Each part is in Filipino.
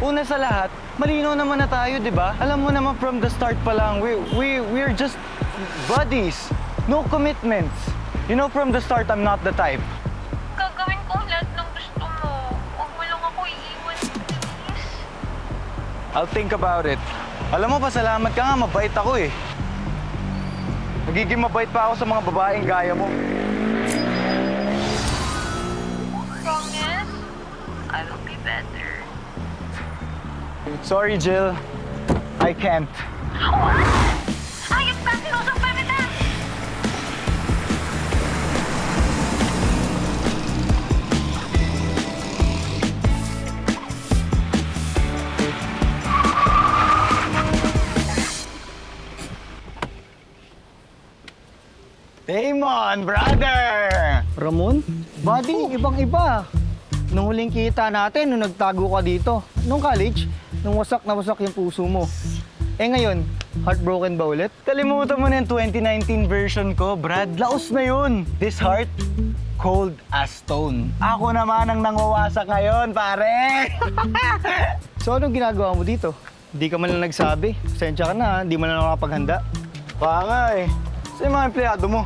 Una sa lahat, malinaw naman na tayo, di ba? Alam mo naman from the start pa lang, we're just buddies. No commitments. You know from the start, I'm not the type. Gagawin ko ang lahat ng gusto mo. Huwag mo lang ako iiwan, please. I'll think about it. Alam mo, pasalamat ka nga, mabait ako eh. Nagiging mabait pa ako sa mga babaeng gaya mo. Promise, I will be better. Sorry, Jill. I can't. Ayos ba? Sinusumpa kita! Damon, brother! Ramon? Buddy, ibang-iba. Nung huling kita natin, nung nagtago ka dito. Nung college, nung wasak na wasak yung puso mo. Eh ngayon, heartbroken ba ulit? Kalimutan mo na yung 2019 version ko, Brad. Laos na yun. This heart, cold as stone. Ako naman ang nanguwasak ngayon, pare! So anong ginagawa mo dito? Hindi ka man lang nagsabi. Pasensya ka na, hindi man lang nakapaghanda. Baka nga eh. Sa mga empleyado mo.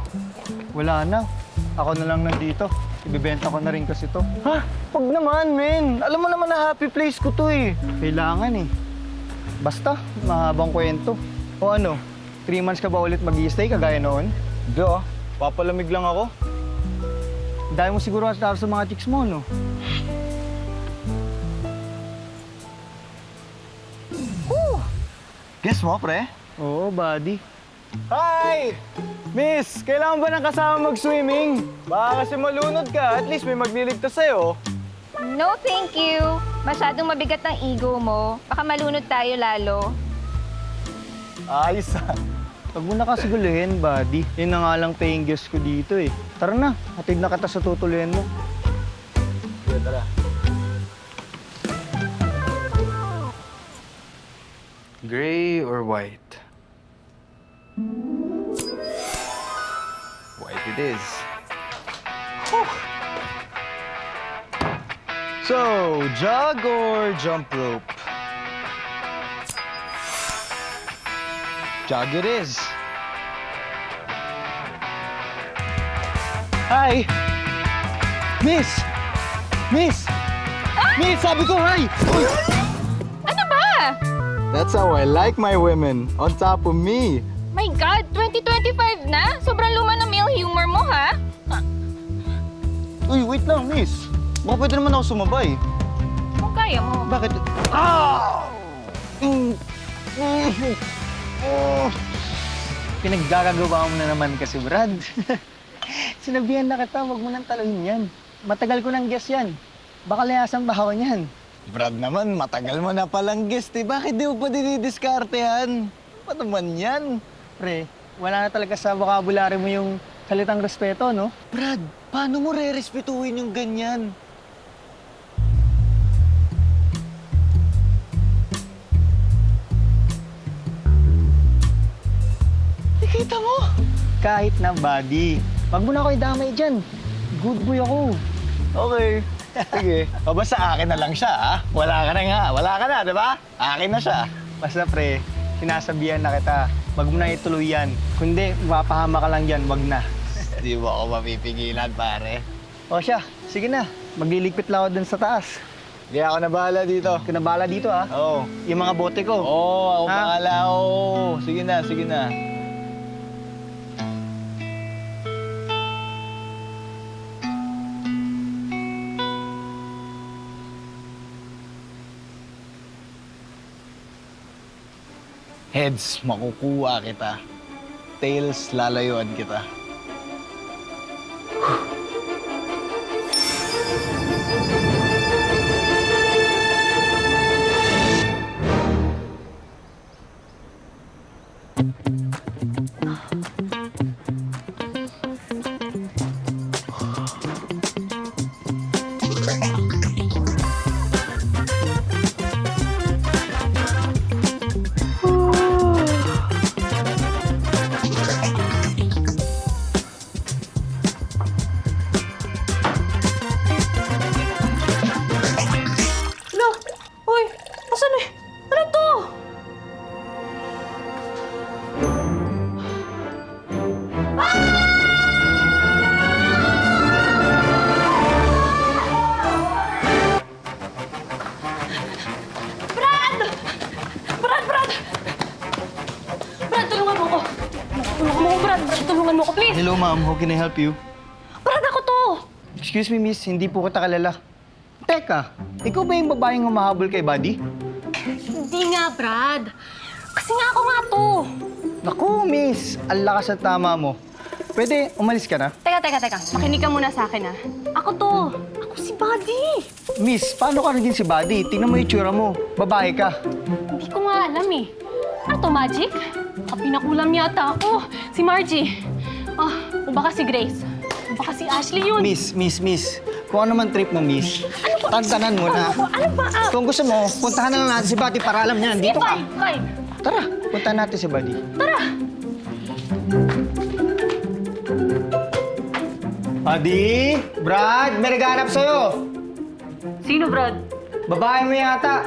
Wala na. Ako na lang nandito. Ibibenta ko na rin kasi to. Ha? Wag naman, men. Alam mo naman na happy place ko to eh. Kailangan eh. Basta, mahabang kwento. O ano, 3 months ka ba ulit mag-i-stay kagaya noon? Hindi ah. Papalamig lang ako. Dahil mo siguro sa mga chicks mo, no? Guess mo, pre? Oo, buddy. Hi! Miss, kailangan ba ng kasama mag-swimming? Baka kasi malunod ka, at least may magliligtas sa'yo. No, thank you. Masyadong mabigat ang ego mo. Baka malunod tayo lalo. Ayos ah. Huwag mo na kasi guluhin, buddy. Yun na nga lang paying guest ko dito eh. Tara na, hatid na kita sa tutuloyan mo. Sige, tara. Gray or white? White it is. Whew. So, jog or jump rope? Jog it is. Hi! Miss! Miss! Miss, sabi ko hi! Uy! Ano ba? That's how I like my women. On top of me. My God, 2025 na? Sobrang luma ng male humor mo, ha? Uy, wait lang, miss. Baka pwede naman ako sumabay. Kung kaya mo. Bakit? Ah! Pinaggagagawa mo na naman kasi, Brad. Sinabihan na kita, huwag mo nang taluhin yan. Matagal ko nang guess yan. Baka layasang bahaw niyan. Brad naman, matagal mo na palang guest eh. Bakit di mo pa dinidiskartehan? Ano naman yan? Pre, wala na talaga sa vocabulary mo yung salitang respeto, no? Brad, paano mo re-respetuhin yung ganyan? Nakita mo? Kahit na, buddy. Wag mo na ako idamay dyan. Good boy ako. Okay. Sige. O basta akin na lang siya, ha? Wala ka na nga. Wala ka na, di ba? Akin na siya. Basta, pre, sinasabihan na kita. Wag mo na ituloy yan. Kundi, mapahama ka lang dyan, wag na. Di mo ako mapipigilan, pare. O siya, sige na. Magliligpit lang ako dun sa taas. Hindi ako na bahala dito. Kinabala dito, ha? Oo. Yung mga bote ko. Oo, ako Ha? bahala. Oo. Sige na, sige na. Heads, makukuha kita. Tails, lalayuan kita. Hello, ma'am. How can I help you? Brad, ako to! Excuse me, miss. Hindi po kita kalala. Teka, ikaw ba yung babaeng humahabol kay Buddy? Hindi nga, Brad. Kasi nga ako nga to. Naku, miss. Ang lakas at tama mo. Pwede, umalis ka na? Teka. Makinig ka muna sa akin, ah. Ako to. Ako si Buddy. Miss, paano ka naging si Buddy? Tingnan mo yung tsura mo. Babae ka. Hindi ko nga alam, eh. Ano to, Magic? Pinakulam yata ako. Si Margie. O baka si Grace. O baka si Ashley yun. Miss. Kung ano man trip mo, miss. Tantanan mo na. Ano ba? Kung gusto mo, puntahan na lang natin si Buddy para alam niya. Dito ka. Fine. Tara, puntahan natin si Buddy. Tara. Buddy! Brad! May naghahanap sa'yo! Sino, Brad? Babae mo yata.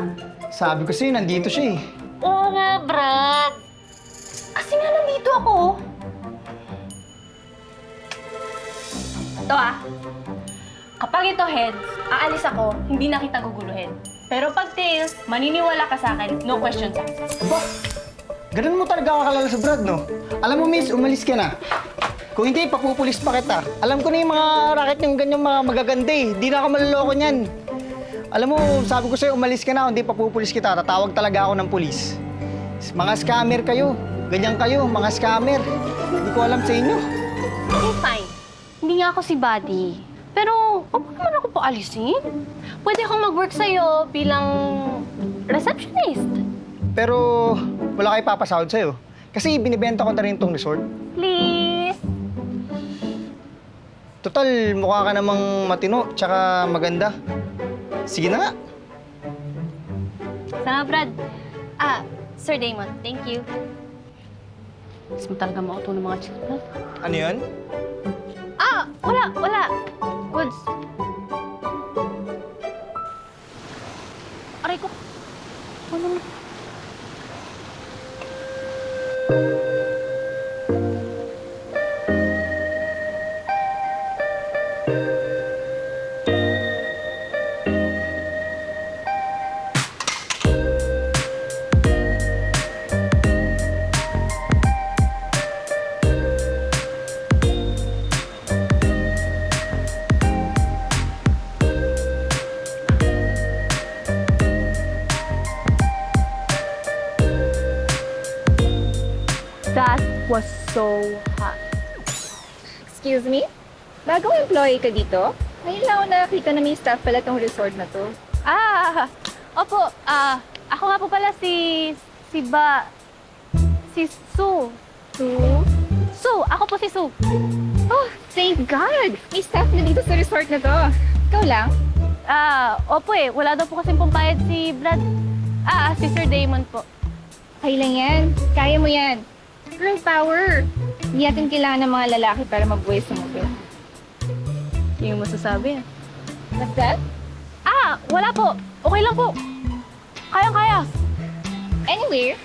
Sabi ko sa'yo, nandito siya eh. Oo nga, Brad. Kasi nga nandito ako. Ito kapag ito heads, aalis ako, hindi na kita guguluhin. Pero pag tails, maniniwala ka sa akin, no questions asked. Aba, ganun mo talaga kakalala sa Brad, no? Alam mo, miss, umalis ka na. Kung hindi, papupulis pa kita. Alam ko na yung mga racket yung ganyang mga magaganda eh. Di na ako maluloko niyan. Alam mo, sabi ko sa'yo, umalis ka na. Hindi, papupulis kita. Tatawag talaga ako ng pulis. Mga scammer kayo. Ganyan kayo, mga scammer. Hindi ko alam sa inyo. Okay, fine. Hindi nga ako si Buddy. Pero, huwag mo naman ako paalisin. Pwede akong mag-work sa'yo bilang receptionist. Pero, wala kayo papasahod sa'yo. Kasi binibenta ko na rin itong resort. Please. Total, mukha ka namang matino, tsaka maganda. Sige na nga. Sana, Brad. Sir Damon, thank you. Gusto mo talaga mauto ng mga chicks mo? Ano yun? Wala. Goods. Aray ko. Ano? That was so hot. Excuse me? Bagong employee ka dito? Ngayon lang ako nakakita na may staff pala tong resort na to. Opo. Ako nga po pala si Sue. Sue, ako po si Sue. Oh, thank God! May staff na dito sa resort na to. Ikaw lang? Opo wala daw po kasing pumpayad si Brad. Si Sir Damon po. Okay lang yan. Kaya mo yan. Girl power! Hindi natin kailangan ng mga lalaki para mabuhay sa mundo. Yung masasabi. What's that? Wala po. Okay lang po. Kayang-kaya. Anyway,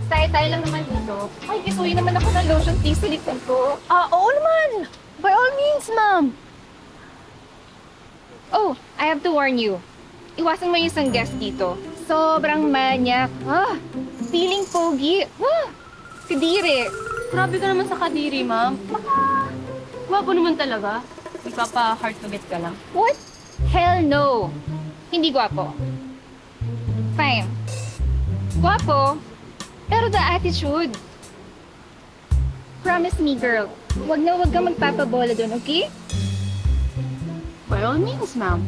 tayo lang naman dito. Ay, kisuhin naman ako ng lotion please sa likod ko. Oo naman. By all means, ma'am. Oh, I have to warn you. Iwasan mo yung isang guest dito. Sobrang manyak. Feeling pogi. Kadiri. Grabe ka naman sa kadiri, ma'am. Gwapo naman talaga. Ipapa-hard to get ka lang. What? Hell no. Hindi gwapo. Fine. Gwapo, pero the attitude. Promise me, girl. Wag kang magpapabola doon, okay? By all means, ma'am.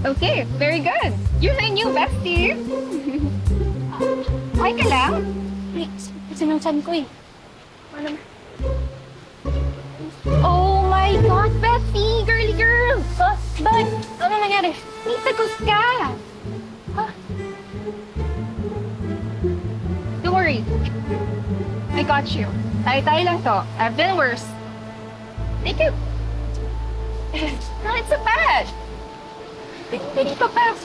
Okay, very good. You're my new bestie. Okay ka lang? Sinungsan ko eh. Oh my God, Bestie! Girly girl! Bakit? Ano nangyari? May tagos ka! Don't worry. I got you. Tayo lang to. I've been worse. Take it. Not so bad. Hindi pa pa.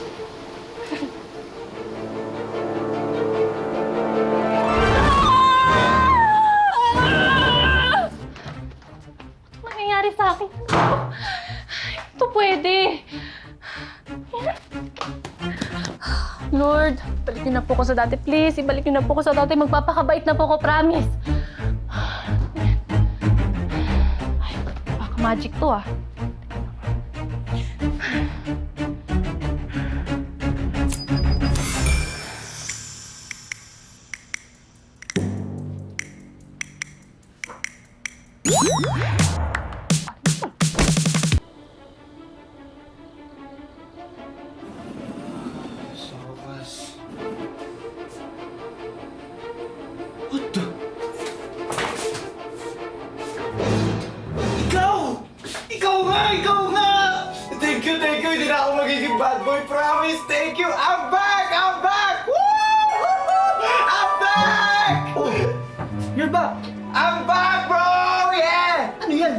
Nangyayari sa akin. Ito pwede. Lord, balik niyo na po ko sa dati. Please, ibalik niyo na po ko sa dati. Magpapakabait na po ko, promise. magic to ah. What the? Ikaw! Ikaw nga! Ikaw nga! Thank you, thank you. Hindi na ako magiging bad boy. Promise. Thank you. I'm back! I'm back! Woo! I'm back! Oh, you're back! I'm back, bro! Yeah! Ano yan?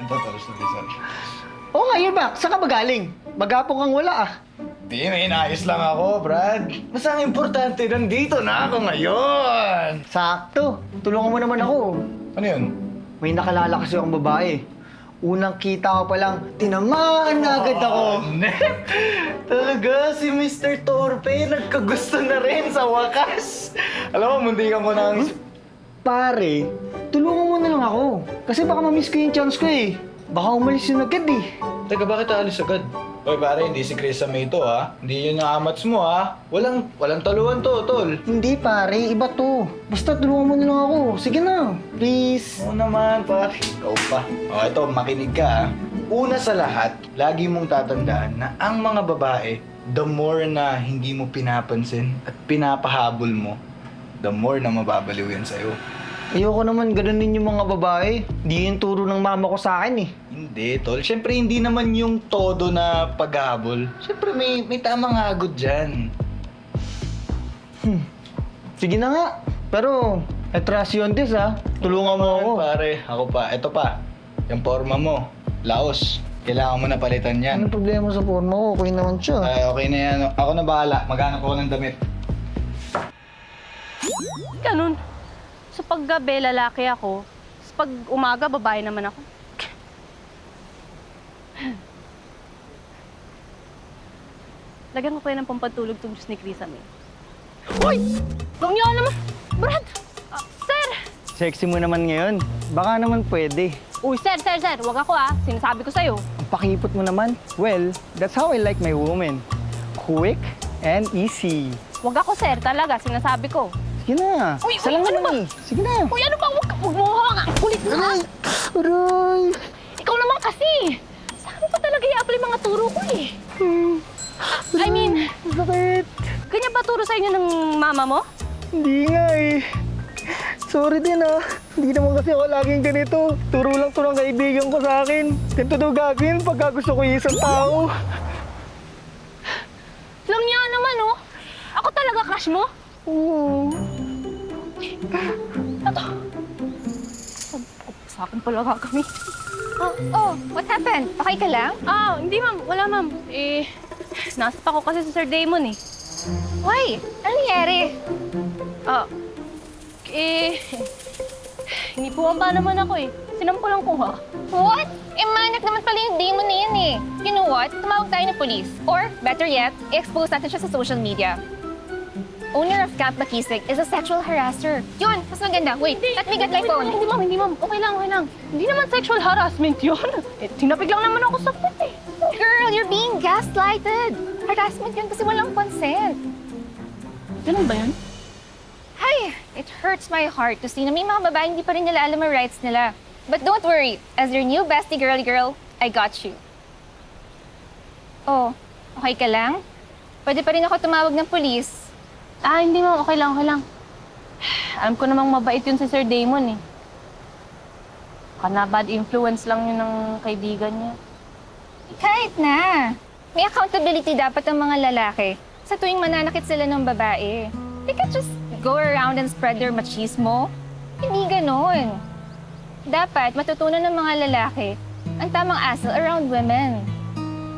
Ito, talos na bisan. Oo nga, you're back. Saan ka ba galing? Magapong kang wala ah. Di, may inayos lang ako, Brad. Basta ang importante, nandito na ako ngayon. Sakto. Tulungan mo naman ako. Ano yun? May nakalala kasi akong babae. Unang kita ko pa lang, tinamaan na agad ako. Talaga, si Mr. Torpe, nagkagusto na rin sa wakas. Alam mo, muntikan ko na ang... Pare, tulungan mo na lang ako. Kasi baka ma-miss ko yung chance ko eh. Baka umalis yun agad eh. Teka, bakit aalis agad? Hoy pare, hindi si Chris May to ha. Hindi yun ang amats mo ha. Walang taluhan to, tol. Hindi pare, iba to. Basta tulungan mo na lang ako. Sige na, please. Oo naman, pare. Ikaw pa. O, ito, makinig ka ha. Una sa lahat, lagi mong tatandaan na ang mga babae, the more na hindi mo pinapansin at pinapahabol mo, the more na mababaliw yan sa'yo. Ayoko naman ganunin yung mga babae. Hindi yung turo ng mama ko sa akin eh. Hindi, tol. Siyempre, hindi naman yung todo na paghabol. Siyempre, may tamang agod dyan. Sige na nga. Pero, trust yun this ha. Tulungan mo ako. Pare, ako pa. Ito pa. Yung forma mo. Laos. Kailangan mo na palitan yan. Anong problema sa forma ko? Okay naman siya. Ay, okay na yan. Ako na bahala. Maghanap ako ng damit. Ganun. Sa paggabi, lalaki ako. Sa pag umaga, babae naman ako. Lagyan ko kayo ng pampatulog tong Diyos ni Chris May. Uy! Huwag niyo naman! Brad! Sir! Sexy mo naman ngayon. Baka naman pwede. Uy, sir! Huwag ako ah. Sinasabi ko sa'yo. Ang pakipot mo naman. Well, that's how I like my woman. Quick and easy. Huwag ako, sir. Talaga, sinasabi ko. Sige na. Uy, Isa lang ano naman ba? eh. Sige na. Uy, ano ba? Huwag mo hawak. Ang kulit mo ha. Aray! Ikaw naman kasi. Saan mo pa talaga i-apply mga turo ko eh? I mean, Bakit? ganyan ba turo sa inyo ng mama mo? Hindi nga eh. Sorry din ah. Hindi naman kasi ako laging ganito. Turo lang to ng kaibigan ko sa akin. Ganito daw gagawin pagka gusto ko yung isang tao. Lang niya naman oh. Ako talaga crush mo? Oo. Sa akin pala gagawin. Oh, what happened? Okay ka lang? Hindi ma'am. Wala ma'am. Nasat ako kasi sa Sir Damon eh. Why? Ano nangyari? Hinipuan pa naman ako eh. Sinampulan ko ha. What? Manat naman pala yung demon na yan eh. You know what? Tumawag tayo ng police. Or, better yet, i-expose natin siya sa social media. Owner of Camp Makisig is a sexual harasser. Yun, mas maganda. Wait, let me get my phone. Hindi ma'am. Okay lang. Hindi naman sexual harassment yun. Tinapig lang naman ako sa pet eh. Girl, you're being gaslighted. Harassment yun kasi walang consent. Ganun ba yun? Ay, it hurts my heart to see na may mga babae hindi pa rin nila alam ang rights nila. But don't worry, as your new bestie girl, I got you. Oh, okay ka lang? Pwede pa rin ako tumawag ng police. Hindi ma'am. Okay lang. Alam ko namang mabait yun si Sir Damon eh. Baka bad influence lang yun ng kaibigan niya. Kahit na. May accountability dapat ang mga lalaki sa tuwing mananakit sila ng babae. They can't just go around and spread their machismo. Hindi ganon. Dapat matutunan ng mga lalaki ang tamang asal around women.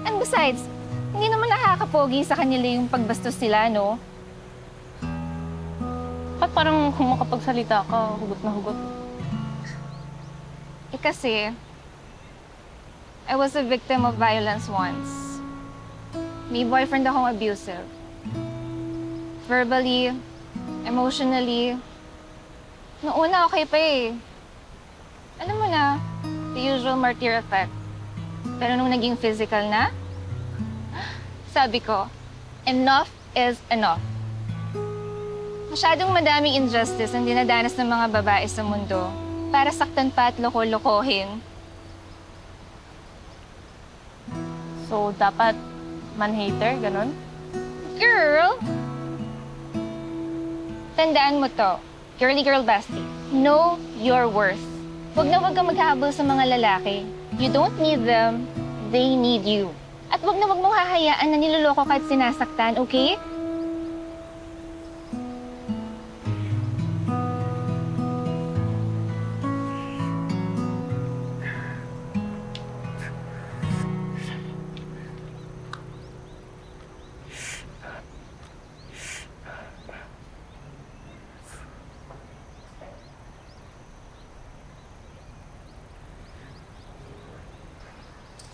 And besides, hindi naman nakakapogi sa kanila yung pagbastos sila, no? Ba't parang kung makapagsalita ka, hugot na hugot? Kasi, I was a victim of violence once. May boyfriend akong abusive. Verbally, emotionally. Noong una, okay pa eh. Alam mo na, The usual martyr effect. Pero nung naging physical na, sabi ko, enough is enough. Masyadong madaming injustice ang dinadanas ng mga babae sa mundo para saktan pa at loko-lokohin. So, dapat man-hater, ganon? Girl! Tandaan mo to, girly girl bestie. Know your worth. Huwag na huwag kang maghahabol sa mga lalaki. You don't need them, they need you. At huwag na huwag mong hahayaan na niloloko ka at sinasaktan, okay?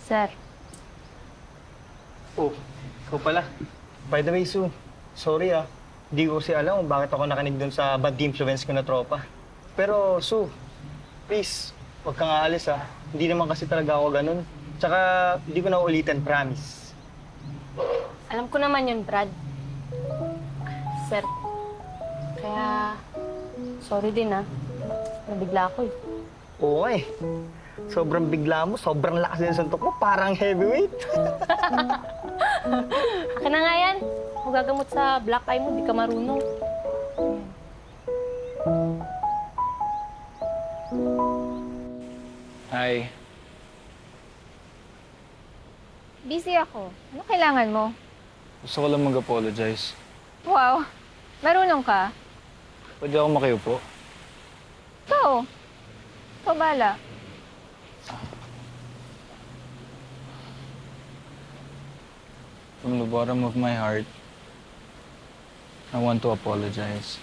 Sir, Oh, ikaw pala. By the way, Sue, sorry ah. Hindi ko kasi alam kung bakit ako nakanig dun sa bad influence ko na tropa. Pero, Sue, please, huwag kang aalis ah. Hindi naman kasi talaga ako ganun. Tsaka, hindi ko na ulitin, promise. alam ko naman yun, Brad. Sir, kaya sorry din ah. Nabigla ako eh. Oo eh. Sobrang bigla mo, sobrang lakas din ng suntok mo, parang heavyweight. Akin na nga yan. Kung gagamot sa black eye mo, di ka marunong. Hi. Busy ako. Ano kailangan mo? Gusto ko lang mag-apologize. Wow, marunong ka? Pwede ako makiupo? Ikaw. Ikaw bala. From the bottom of my heart, I want to apologize.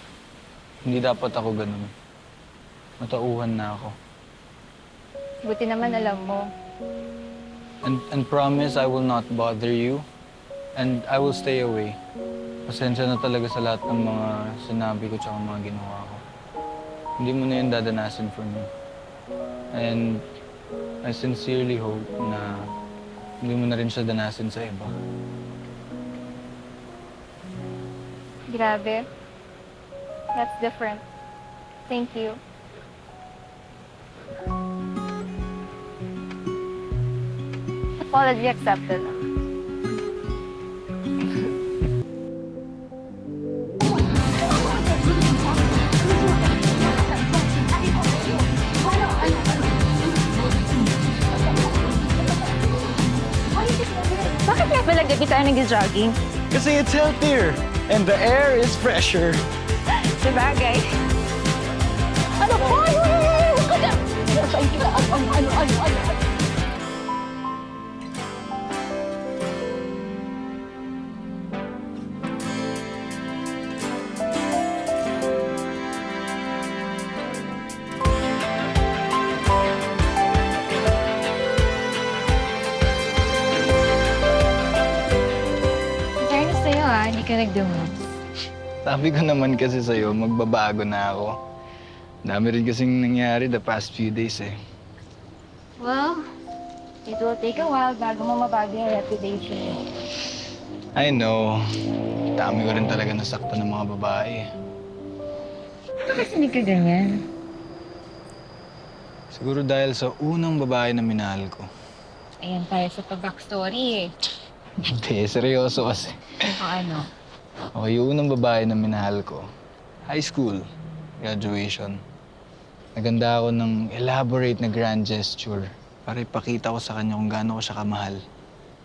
Hindi dapat ako ganun. Matauhan na ako. Buti naman alam mo. And promise I will not bother you. And I will stay away. Pasensya na talaga sa lahat ng mga sinabi ko tsaka mga ginawa ko. Hindi mo na yun dadanasin for me. And I sincerely hope na hindi mo na rin siya danasin sa iba. Grabe. That's different. Thank you. Apology accepted. Bakit nga pala gabi tayo nag-jogging? Kasi it's healthier and the air is fresher. Sabagay. Ano po? Huwag ka na! Ano? Fairness sa'yo hindi ka nagdumog. Sabi ko naman kasi sa'yo, magbabago na ako. Dami rin kasing nangyari the past few days eh. Well, it will take a while bago mo mabago yung reputation. I know. Dami ko rin talaga nasaktan ng mga babae. Bakit hindi ka ganyan? Siguro dahil sa unang babae na minahal ko. Ayan tayo sa pag-backstory eh. Hindi, seryoso kasi. O ano? Okay, yung unang babae na minahal ko, high school, graduation. Naganda ako ng elaborate na grand gesture para ipakita ko sa kanya kung gaano ko siya kamahal.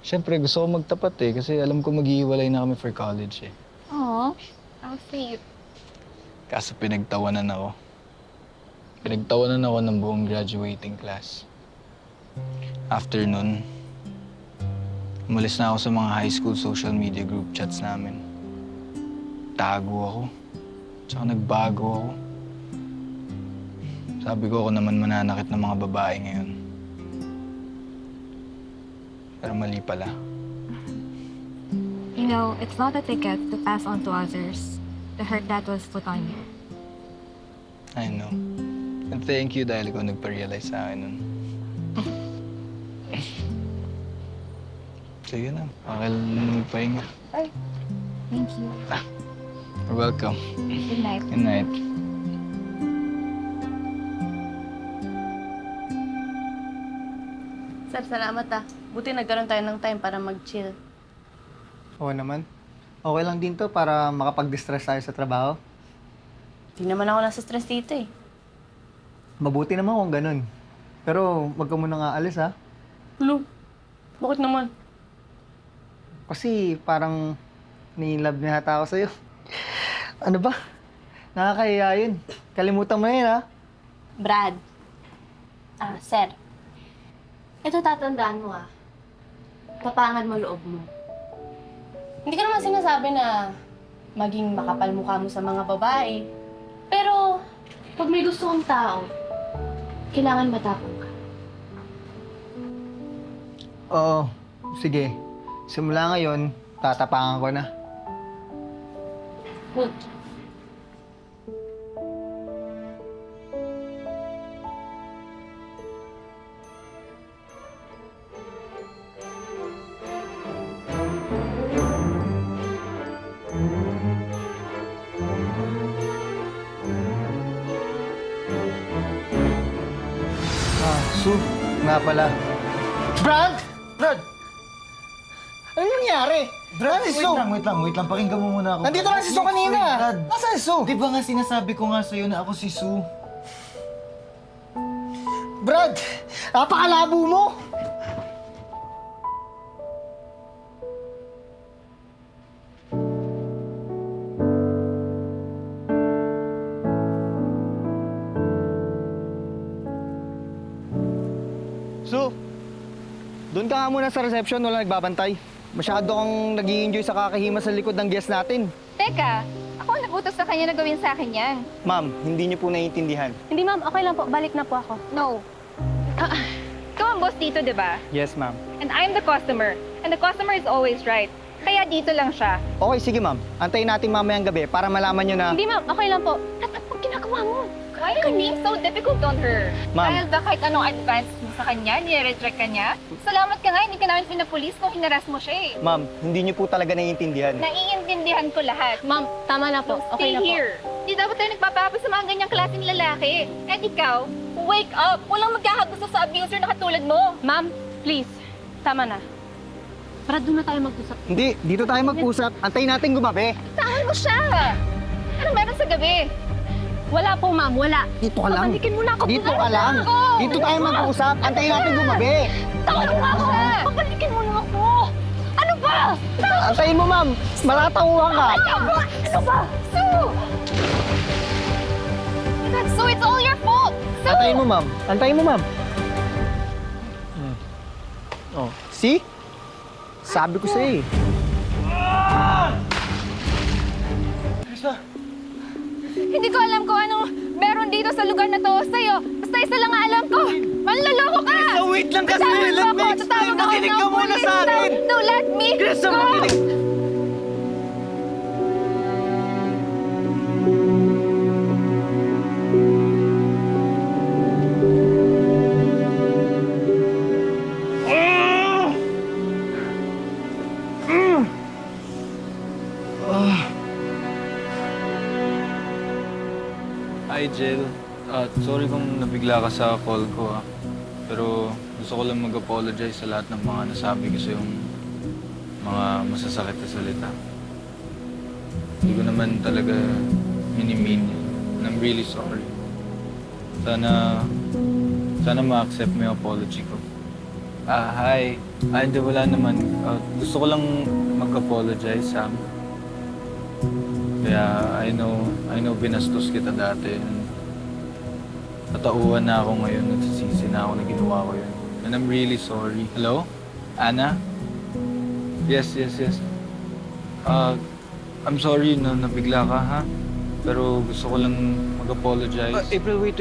Siyempre, gusto ko magtapat eh kasi alam ko maghihiwalay na kami for college eh. Aw, how sweet. Kaso pinagtawanan ako. Pinagtawanan ako ng buong graduating class. After nun, umalis na ako sa mga high school social media group chats namin. Tago ako. Tsaka nagbago ako. Sabi ko ako naman mananakit ng mga babae ngayon. Pero mali pala. You know, it's not a ticket to pass on to others the hurt that was put on you. I know. And thank you dahil ikaw nagpa-realize sa akin nun. Sige na, pakailan na magpahinga. Ay, thank you. You're welcome. Good night. Good night. Sir, salamat ah. Buti nagkaroon tayo ng time para mag-chill. Oo naman. Okay lang din to para makapag-distress tayo sa trabaho. Hindi naman ako nasa stress dito eh. Mabuti naman kung ganun. Pero wag ka muna nga alis ha. Hello? Bakit naman? Kasi parang ni-love na hata ako sa'yo. Ano ba? Nakakahiya yun. Kalimutan mo na yun ha. Brad. Sir. Ito tatandaan mo ah. Tapangan mo loob mo. Hindi ko naman sinasabi na maging makapal mukha mo sa mga babae. Pero, pag may gusto kong tao, kailangan matapang ka. Oo. Sige. Simula ngayon, tatapangan ko na. Good. Su, nga pala. Brad! Brad! Ano nangyari? Brad, si Su! Wait lang. Pakinggan mo muna ako. Nandito lang si Su kanina! Brad. Nasaan si Su? Di ba nga sinasabi ko nga sa'yo na ako si Su? Brad! Napakalabo mo! Su, doon ka nga muna sa reception, wala nagbabantay. Masyado kang nag-i-enjoy sa kakahima sa likod ng guest natin. Teka, ako ang nag-utos sa kanya na gawin sa akin yan. Ma'am, hindi niyo po naiintindihan. Hindi ma'am, okay lang po. Balik na po ako. No. Ikaw ang boss dito, di ba? Yes, ma'am. And I'm the customer. And the customer is always right. Kaya dito lang siya. Okay, sige ma'am. Antayin natin mamayang gabi para malaman niyo na... Hindi ma'am, okay lang po. At ang ginagawa mo? Why are you being so difficult on her? Ma'am. Dahil ba kahit anong advance mo sa kanya, nire-reject ka niya? Salamat ka nga, hindi ka namin pinapulis kung hinaras mo siya eh. Ma'am, hindi niyo po talaga naiintindihan. Naiintindihan ko lahat. Ma'am, tama na po. Okay Stay na po. here. Hindi dapat tayo nagpapapos sa mga ganyang klaseng lalaki. At ikaw, wake up! Walang magkakagusto sa abuser na katulad mo. Ma'am, please. Tama na. Para doon na tayo mag-usap. Hindi, dito tayo mag-usap. Antayin natin gumabi. Saan mo siya? Ano meron sa gabi? Wala po, ma'am. Wala. Dito ka lang. Pabalikin mo na ako. Dito ka lang. Ako. Dito tayo mag-usap. Antayin natin gumabi. Tawag mo ako! Pabalikin mo na ako! Ano ba? Antayin mo, ma'am. Malatauhan ka. Ano ba? Sue! That's so it's all your fault! Sue! Antayin mo, ma'am. Antayin mo, ma'am. Oh, see? Sabi ko sa'yo eh. Hindi ko alam kung anong meron dito sa lugar na to sa'yo. Basta isa lang ang alam ko. Manloloko ka! Krista, wait lang kasi. Tatawag Let mo me ako. explain. Tatawag ako Makinig ng ka muna police. sa akin. No, let me Krista, go! makinig. Hi, Jill. Sorry kung nabigla ka sa call ko, ah. Pero gusto ko lang mag-apologize sa lahat ng mga nasabi ko sa yung mga masasakit na salita. Hindi ko naman talaga minimean yun. And I'm really sorry. Sana ma-accept mo yung apology ko. Hi. Hindi, wala naman. Gusto ko lang mag-apologize, Sam. Kaya I know binastos kita dati. Natauhan na ako ngayon, nagsisisi na ako na ginawa ko yun. And I'm really sorry. Hello? Anna? Yes. I'm sorry na nabigla ka, ha? Pero gusto ko lang mag-apologize. April, wait.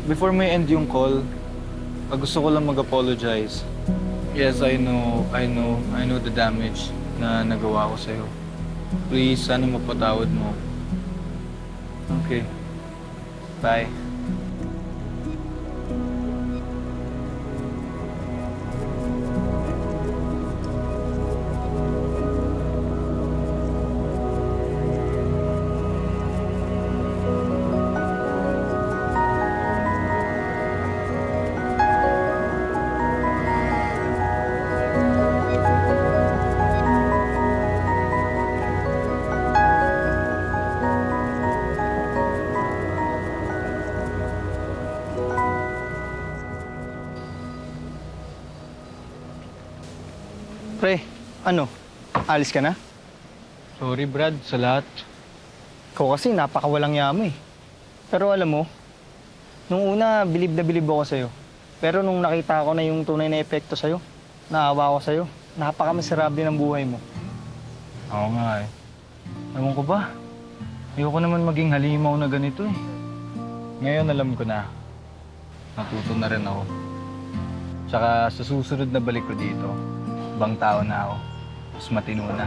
Before may end yung call, gusto ko lang mag-apologize. Yes, I know the damage na nagawa ko sa'yo. Please, sana mapatawad mo. Okay. Bye. Ano? Alis ka na? Sorry, Brad, sa lahat. Ikaw kasi napakawalang yamo eh. Pero alam mo, nung una, bilib na bilib ako sa'yo. Pero nung nakita ko na yung tunay na epekto sa'yo, naawa ko sa'yo, napakamiserable ng buhay mo. Oo nga eh. Ewan ko ba? Ayoko naman maging halimaw na ganito eh. Ngayon alam ko na. Natuto na rin ako. Tsaka sa susunod na balik ko dito, ibang tao na ako. Mas matino na.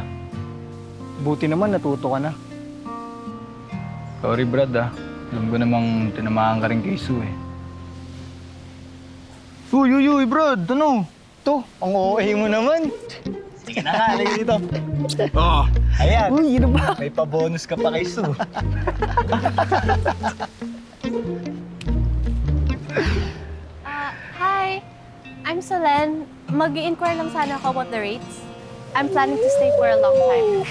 Buti naman natuto ka na. Sorry, Brad ah. Alam ko namang tinamaan ka rin kay Sue eh. Uy, Brad, ano? To, ang OA mo naman. Sige na nga, halika dito. Oh, ayan. Uy, ano ba? May pa-bonus ka pa kay Sue. Hi, I'm Solen. Mag-i-inquire lang sana ako about the rates. I'm planning to stay for a long time.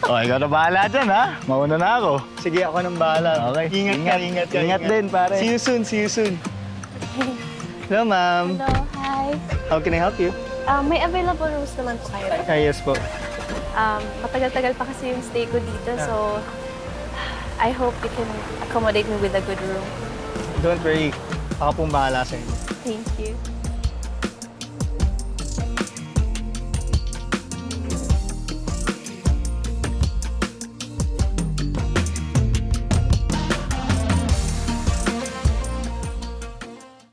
Oh, ikaw na bahala dyan, ha? Mauna na ako. Sige, ako nang bahala. Okay. Ingat ka. Ingat din, pare. See you soon. Hello, ma'am. Hello, hi. How can I help you? May available rooms naman po kayo. Yes po. Matagal-tagal pa kasi yung stay ko dito, so I hope you can accommodate me with a good room. Don't worry. Ako pong bahala sa inyo. Thank you.